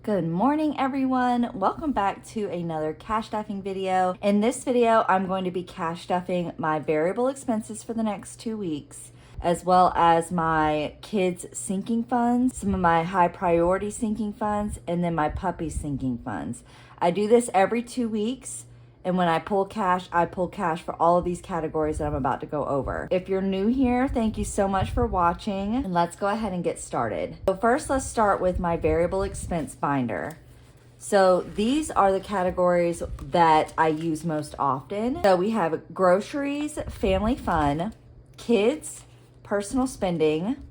Good morning, everyone. Welcome back to another cash stuffing video. In this video, I'm going to be cash stuffing my variable expenses for the next 2 weeks, as well as my kids' sinking funds, some of my high priority sinking funds, and then my puppy sinking funds. I do this every 2 weeks. And when I pull cash for all of these categories that I'm about to go over. If you're new here, thank you so much for watching, and let's go ahead and get started. So first, let's start with my variable expense binder. So these are the categories that I use most often. So we have groceries, family fun, kids, personal spending,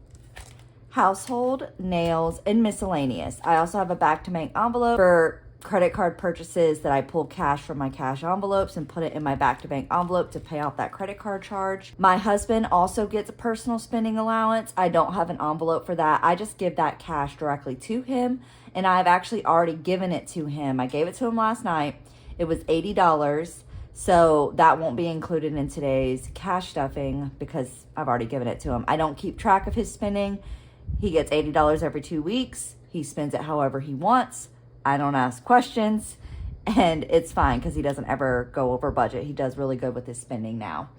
household, nails, and miscellaneous. I also have a back-to-bank envelope for credit card purchases that I pull cash from my cash envelopes and put it in my back-to-bank envelope to pay off that credit card charge. My husband also gets a personal spending allowance. I don't have an envelope for that. I just give that cash directly to him, and I've actually already given it to him. I gave it to him last night. It was $80, so that won't be included in today's cash stuffing because I've already given it to him. I don't keep track of his spending. He gets $80 every 2 weeks. He spends it however he wants. I don't ask questions, and it's fine because he doesn't ever go over budget. He does really good with his spending now.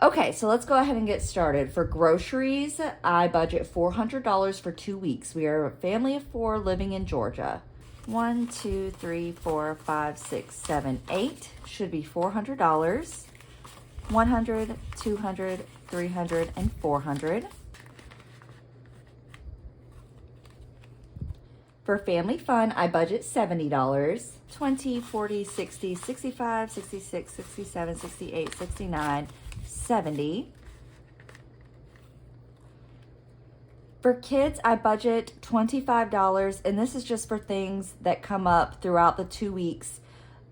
Okay, so let's go ahead and get started. For groceries, I budget $400 for 2 weeks. We are a family of 4 living in Georgia. 1, 2, 3, 4, 5, 6, 7, 8 should be $400. 100, 200, 300, and 400. For family fun, I budget $70. 20, 40, 60, 65, 66, 67, 68, 69, 70. For kids, I budget $25, and this is just for things that come up throughout the 2 weeks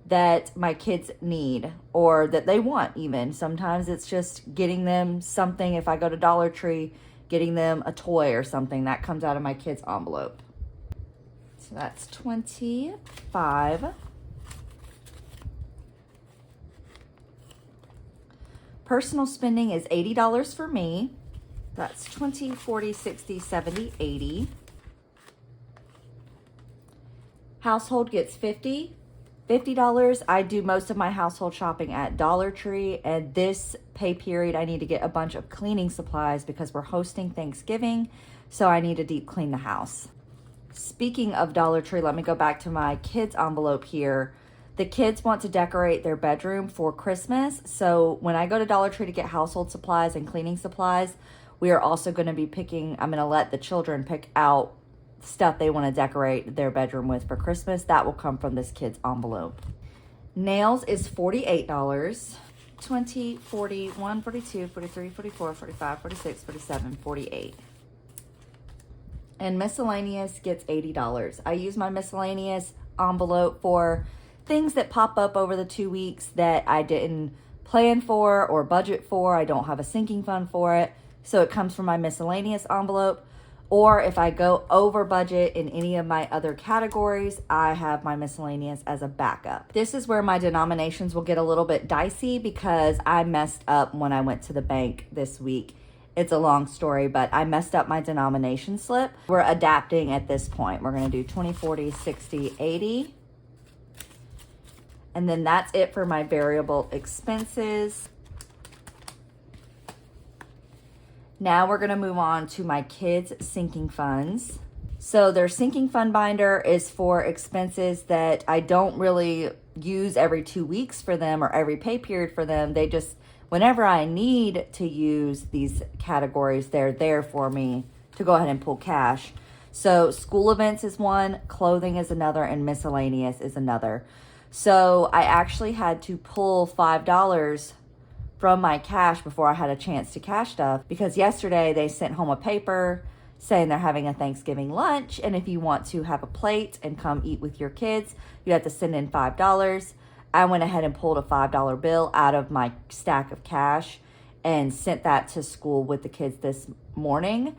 that my kids need or that they want even. Sometimes it's just getting them something. If I go to Dollar Tree, getting them a toy or something, that comes out of my kids' envelope. So that's 25. Personal spending is $80 for me. That's 20, 40, 60, 70, 80. Household gets $50. I do most of my household shopping at Dollar Tree, and this pay period I need to get a bunch of cleaning supplies because we're hosting Thanksgiving, so I need to deep clean the house. Speaking of Dollar Tree, let me go back to my kids' envelope here. The kids want to decorate their bedroom for Christmas. So when I go to Dollar Tree to get household supplies and cleaning supplies, we are also going to be I'm going to let the children pick out stuff they want to decorate their bedroom with for Christmas. That will come from this kid's envelope. Nails is $48. 20, 41, 42, 43, 44, 45, 46, 47, 48. And miscellaneous gets $80. I use my miscellaneous envelope for things that pop up over the 2 weeks that I didn't plan for or budget for. I don't have a sinking fund for it. So it comes from my miscellaneous envelope. Or if I go over budget in any of my other categories, I have my miscellaneous as a backup. This is where my denominations will get a little bit dicey because I messed up when I went to the bank this week. It's a long story, but I messed up my denomination slip. We're adapting at this point. We're going to do 20, 40, 60, 80. And then that's it for my variable expenses. Now we're going to move on to my kids' sinking funds. So their sinking fund binder is for expenses that I don't really use every 2 weeks for them or every pay period for them. They just, whenever I need to use these categories, they're there for me to go ahead and pull cash. So school events is one, clothing is another, and miscellaneous is another. So I actually had to pull $5 from my cash before I had a chance to cash stuff because yesterday they sent home a paper saying they're having a Thanksgiving lunch, and if you want to have a plate and come eat with your kids, you have to send in $5. I went ahead and pulled a $5 bill out of my stack of cash and sent that to school with the kids this morning.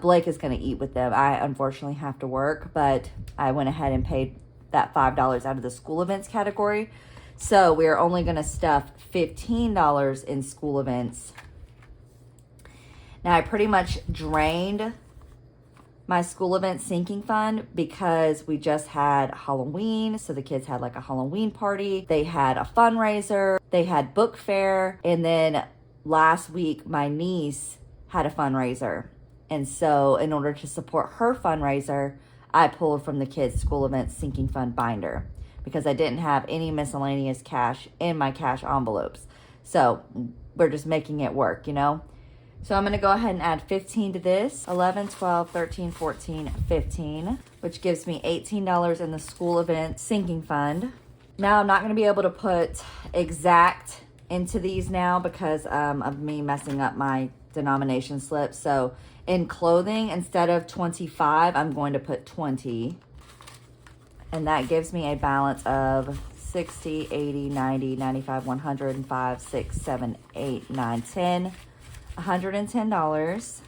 Blake is going to eat with them. I unfortunately have to work, but I went ahead and paid that $5 out of the school events category. So we're only going to stuff $15 in school events. Now I pretty much drained my school event sinking fund because we just had Halloween. So the kids had like a Halloween party. They had a fundraiser. They had book fair. And then last week, my niece had a fundraiser. And so in order to support her fundraiser, I pulled from the kids' school event sinking fund binder because I didn't have any miscellaneous cash in my cash envelopes. So we're just making it work, you know? So I'm going to go ahead and add 15 to this. 11, 12, 13, 14, 15, which gives me $18 in the school event sinking fund. Now I'm not going to be able to put exact into these now because of me messing up my denomination slip. So in clothing, instead of 25, I'm going to put 20. And that gives me a balance of 60, 80, 90, 95, 105, 6, 7, 8, 9, 10. $110.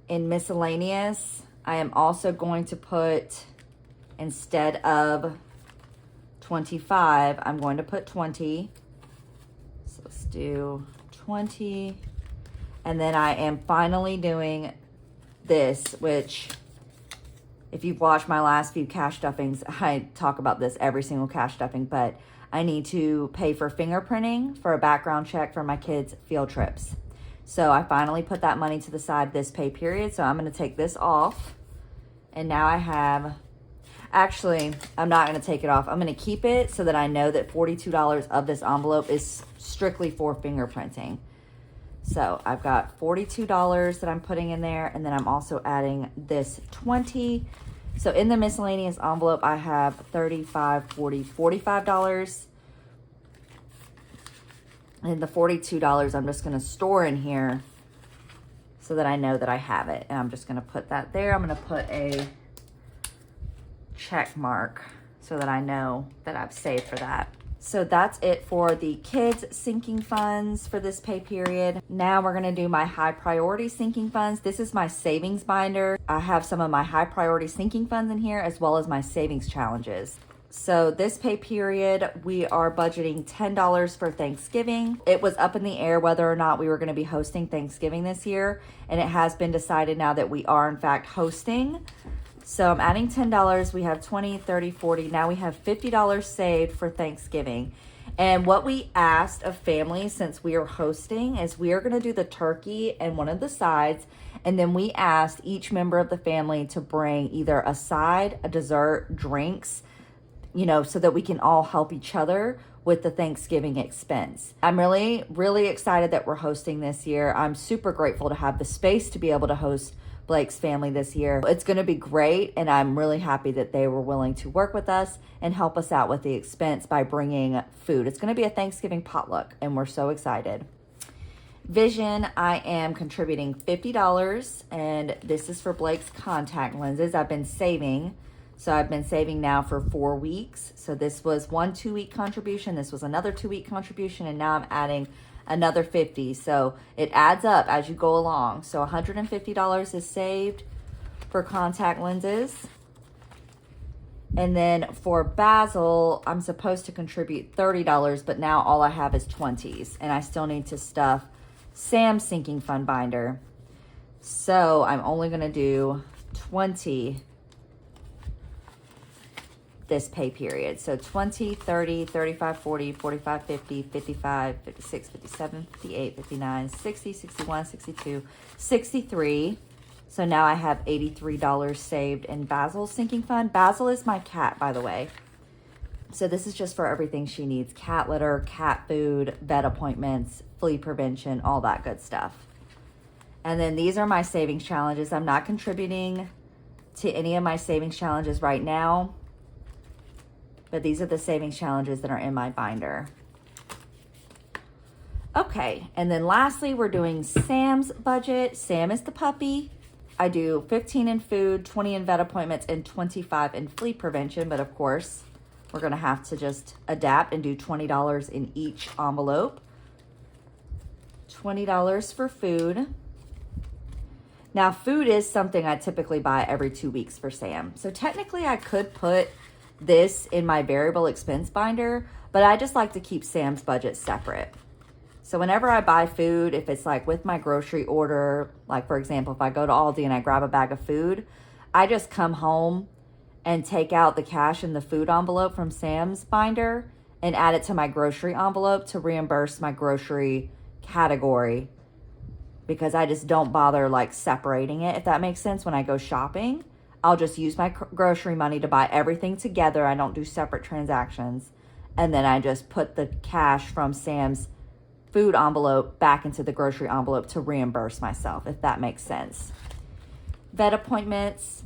In miscellaneous, I am also going to put, instead of 25, I'm going to put 20. So let's do 20. And then I am finally doing this, which if you've watched my last few cash stuffings, I talk about this every single cash stuffing, but I need to pay for fingerprinting for a background check for my kids' field trips. So I finally put that money to the side this pay period. So I'm going to take this off. And now I have, actually, I'm not going to take it off. I'm going to keep it so that I know that $42 of this envelope is strictly for fingerprinting. So I've got $42 that I'm putting in there. And then I'm also adding this 20. So in the miscellaneous envelope, I have $35, $40, $45. And the $42 I'm just going to store in here so that I know that I have it. And I'm just going to put that there. I'm going to put a check mark so that I know that I've saved for that. So that's it for the kids sinking funds for this pay period. Now we're going to do my high priority sinking funds. This is my savings binder. I have some of my high priority sinking funds in here as well as my savings challenges. So this pay period, we are budgeting $10 for Thanksgiving. It was up in the air whether or not we were going to be hosting Thanksgiving this year. And it has been decided now that we are in fact hosting. So I'm adding $10. We have 20, 30, 40. Now we have $50 saved for Thanksgiving. And what we asked of families since we are hosting is we are going to do the turkey and one of the sides. And then we asked each member of the family to bring either a side, a dessert, drinks, you know, so that we can all help each other with the Thanksgiving expense. I'm really, really excited that we're hosting this year. I'm super grateful to have the space to be able to host Blake's family this year. It's going to be great, and I'm really happy that they were willing to work with us and help us out with the expense by bringing food. It's going to be a Thanksgiving potluck, and we're so excited. Vision, I am contributing $50, and this is for Blake's contact lenses. I've been saving. So I've been saving now for 4 weeks. So this was one 2-week contribution. This was another 2-week contribution. And now I'm adding another 50. So it adds up as you go along. So $150 is saved for contact lenses. And then for Basil, I'm supposed to contribute $30, but now all I have is 20s. And I still need to stuff Sam's sinking fund binder. So I'm only going to do 20 this pay period. So 20, 30, 35, 40, 45, 50, 55, 56, 57, 58, 59, 60, 61, 62, 63. So now I have $83 saved in Basil's sinking fund. Basil is my cat, by the way. So this is just for everything she needs. Cat litter, cat food, vet appointments, flea prevention, all that good stuff. And then these are my savings challenges. I'm not contributing to any of my savings challenges right now, but these are the savings challenges that are in my binder. Okay, and then lastly, we're doing Sam's budget. Sam is the puppy. I do 15 in food, 20 in vet appointments, and 25 in flea prevention. But of course, we're gonna have to just adapt and do $20 in each envelope. $20 for food. Now, food is something I typically buy every 2 weeks for Sam. So technically I could put this in my variable expense binder, but I just like to keep Sam's budget separate. So whenever I buy food, if it's like with my grocery order, like for example, if I go to Aldi and I grab a bag of food, I just come home and take out the cash in the food envelope from Sam's binder and add it to my grocery envelope to reimburse my grocery category, because I just don't bother like separating it, if that makes sense. When I go shopping, I'll just use my grocery money to buy everything together. I don't do separate transactions. And then I just put the cash from Sam's food envelope back into the grocery envelope to reimburse myself, if that makes sense. Vet appointments.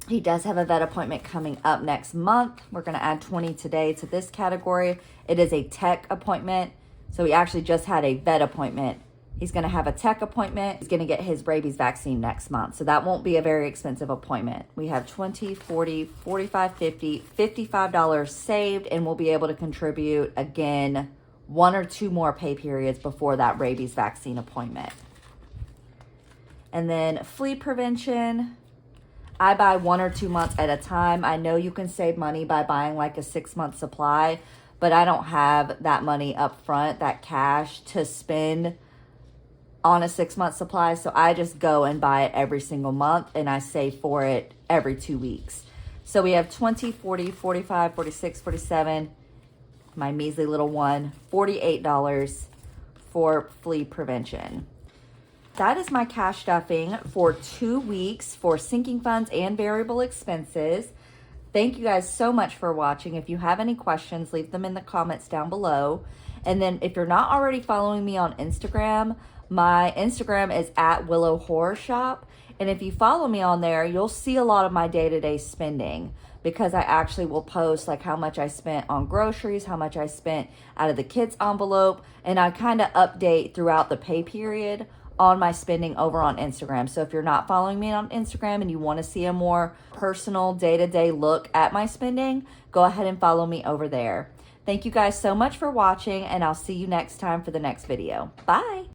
He does have a vet appointment coming up next month. We're going to add 20 today to this category. It is a tech appointment. So he actually just had a vet appointment. He's going to have a tech appointment. He's going to get his rabies vaccine next month. So that won't be a very expensive appointment. We have $20, $40, $45, $50, $55 saved, and we'll be able to contribute again 1 or 2 more pay periods before that rabies vaccine appointment. And then flea prevention. I buy 1 or 2 months at a time. I know you can save money by buying like a 6-month supply, but I don't have that money up front, that cash to spend on a 6-month supply. So I just go and buy it every single month, and I save for it every 2 weeks. So we have 20, 40, 45, 46, 47, my measly little one, $48 for flea prevention. That is my cash stuffing for 2 weeks for sinking funds and variable expenses. Thank you guys so much for watching. If you have any questions, leave them in the comments down below. And then if you're not already following me on Instagram, my Instagram is at Willow Horror Shop. And if you follow me on there, you'll see a lot of my day-to-day spending, because I actually will post like how much I spent on groceries, how much I spent out of the kids' envelope, and I kind of update throughout the pay period on my spending over on Instagram. So if you're not following me on Instagram and you want to see a more personal day-to-day look at my spending, go ahead and follow me over there. Thank you guys so much for watching, and I'll see you next time for the next video. Bye.